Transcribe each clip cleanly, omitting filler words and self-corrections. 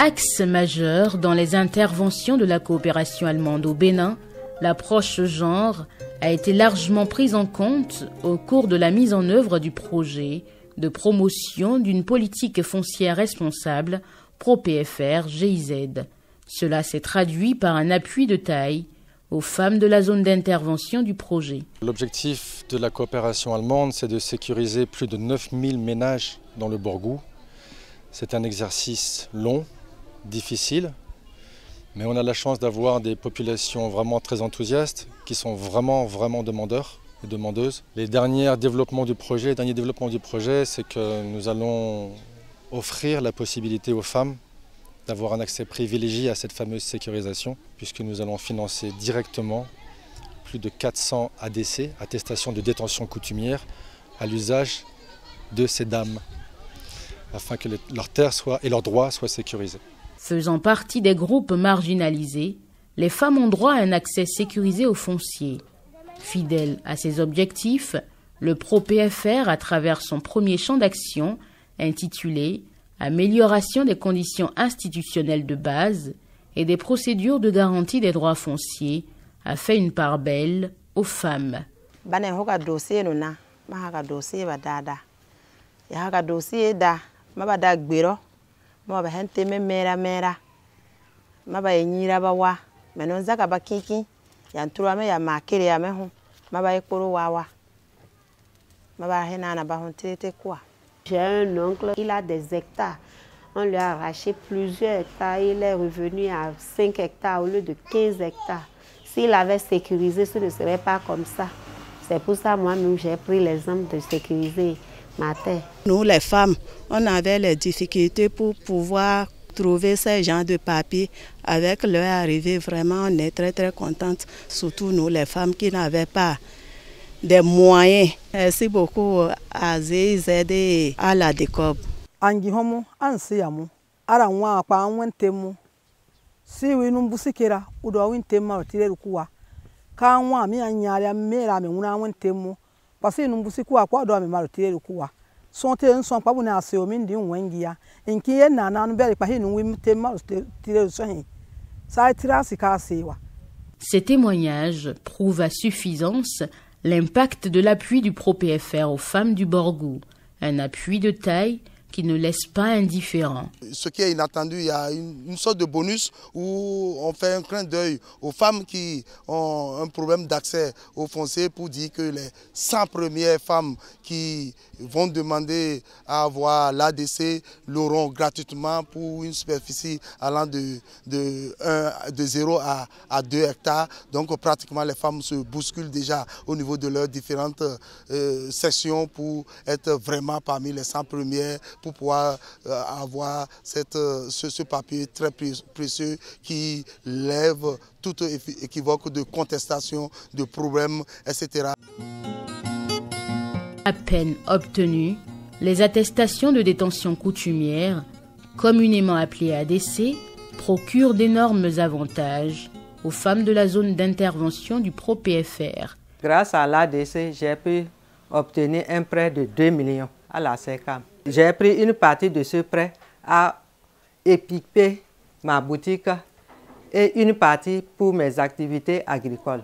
Axe majeur dans les interventions de la coopération allemande au Bénin, l'approche genre a été largement prise en compte au cours de la mise en œuvre du projet de promotion d'une politique foncière responsable pro-PFR-GIZ. Cela s'est traduit par un appui de taille aux femmes de la zone d'intervention du projet. L'objectif de la coopération allemande, c'est de sécuriser plus de 9000 ménages dans le Borgou. C'est un exercice long, difficile, mais on a la chance d'avoir des populations vraiment très enthousiastes, qui sont vraiment demandeurs et demandeuses. Les derniers développements du projet, c'est que nous allons offrir la possibilité aux femmes d'avoir un accès privilégié à cette fameuse sécurisation, puisque nous allons financer directement plus de 400 ADC, attestations de détention coutumière, à l'usage de ces dames, afin que leurs terres et leurs droits soient sécurisés. Faisant partie des groupes marginalisés, les femmes ont droit à un accès sécurisé au foncier. Fidèle à ses objectifs, le Pro-PFR, à travers son premier champ d'action, intitulé « Amélioration des conditions institutionnelles de base et des procédures de garantie des droits fonciers », a fait une part belle aux femmes. J'ai un oncle, il a des hectares. On lui a arraché plusieurs hectares. Il est revenu à 5 hectares au lieu de 15 hectares. S'il avait sécurisé, ce ne serait pas comme ça. C'est pour ça, moi-même, j'ai pris l'exemple de sécuriser ma terre. Nous, les femmes, on avait les difficultés pour pouvoir trouver ces gens de papiers. Avec leur arrivée, vraiment, on est très contentes. Surtout nous, les femmes qui n'avaient pas des moyens. Merci beaucoup à GIZ et à la DECOB. Si we numbusikera udo wintema tirerukuwa kanwa mi anyara mera me wuna wintemu pasi numbusikwa kwa do me maro tirerukuwa sonte nson pabu na ase omi ndi nwangia nkiye na na no bere pa hinu wintema tirerusohin sa tirasika sewa. Ces témoignages prouvent à suffisance l'impact de l'appui du Pro-PFR aux femmes du Borgou, un appui de taille qui ne laisse pas indifférent. Ce qui est inattendu, il y a une sorte de bonus où on fait un clin d'œil aux femmes qui ont un problème d'accès au foncier pour dire que les 100 premières femmes qui vont demander à avoir l'ADC l'auront gratuitement pour une superficie allant de 0 à 2 hectares. Donc pratiquement les femmes se bousculent déjà au niveau de leurs différentes sections pour être vraiment parmi les 100 premières, pour pouvoir avoir ce papier très précieux qui lève tout équivoque de contestation, de problèmes, etc. À peine obtenues, les attestations de détention coutumière, communément appelées ADC, procurent d'énormes avantages aux femmes de la zone d'intervention du Pro-PFR. Grâce à l'ADC, j'ai pu obtenir un prêt de 2 millions à la SECAM. J'ai pris une partie de ce prêt à équiper ma boutique et une partie pour mes activités agricoles.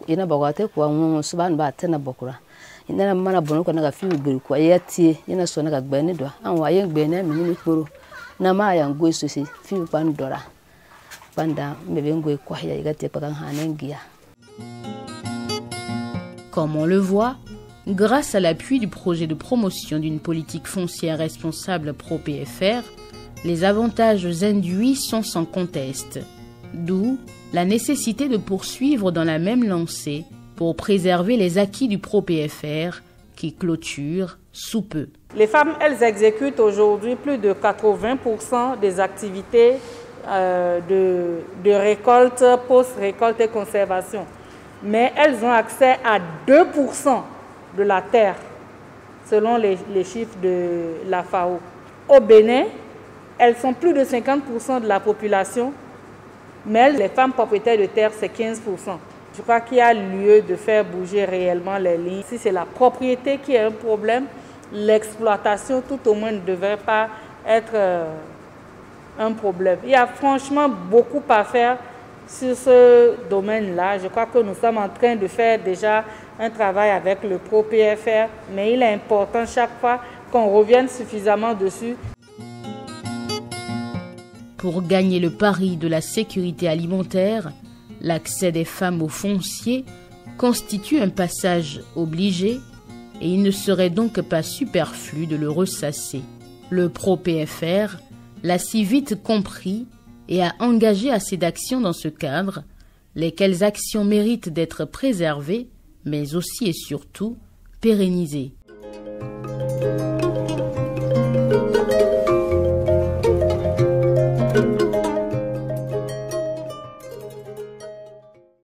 Ina bagate kwa ngun suban ba tena bokura ina mana bonu ko naga fiu gberi ko yati ina so naga gbeni do an wa yen gbeni mi ni kporo na ma ya ngoi so si fiu pan dora panda mebe ngoi ko ya igate pakan hanengia. Comme on le voit, grâce à l'appui du projet de promotion d'une politique foncière responsable Pro-PFR, les avantages induits sont sans conteste. D'où la nécessité de poursuivre dans la même lancée pour préserver les acquis du Pro-PFR qui clôture sous peu. Les femmes, elles exécutent aujourd'hui plus de 80% des activités de récolte, post-récolte et conservation. Mais elles ont accès à 2% de la terre selon les chiffres de la FAO. Au Bénin, elles sont plus de 50% de la population, mais les femmes propriétaires de terre, c'est 15%. Je crois qu'il y a lieu de faire bouger réellement les lignes. Si c'est la propriété qui est un problème, l'exploitation tout au moins ne devrait pas être un problème. Il y a franchement beaucoup à faire sur ce domaine-là. Je crois que nous sommes en train de faire déjà un travail avec le ProPFR, mais il est important chaque fois qu'on revienne suffisamment dessus. Pour gagner le pari de la sécurité alimentaire, l'accès des femmes au foncier constitue un passage obligé et il ne serait donc pas superflu de le ressasser. Le ProPFR l'a si vite compris et a engagé assez d'actions dans ce cadre, lesquelles actions méritent d'être préservées, mais aussi et surtout pérennisées.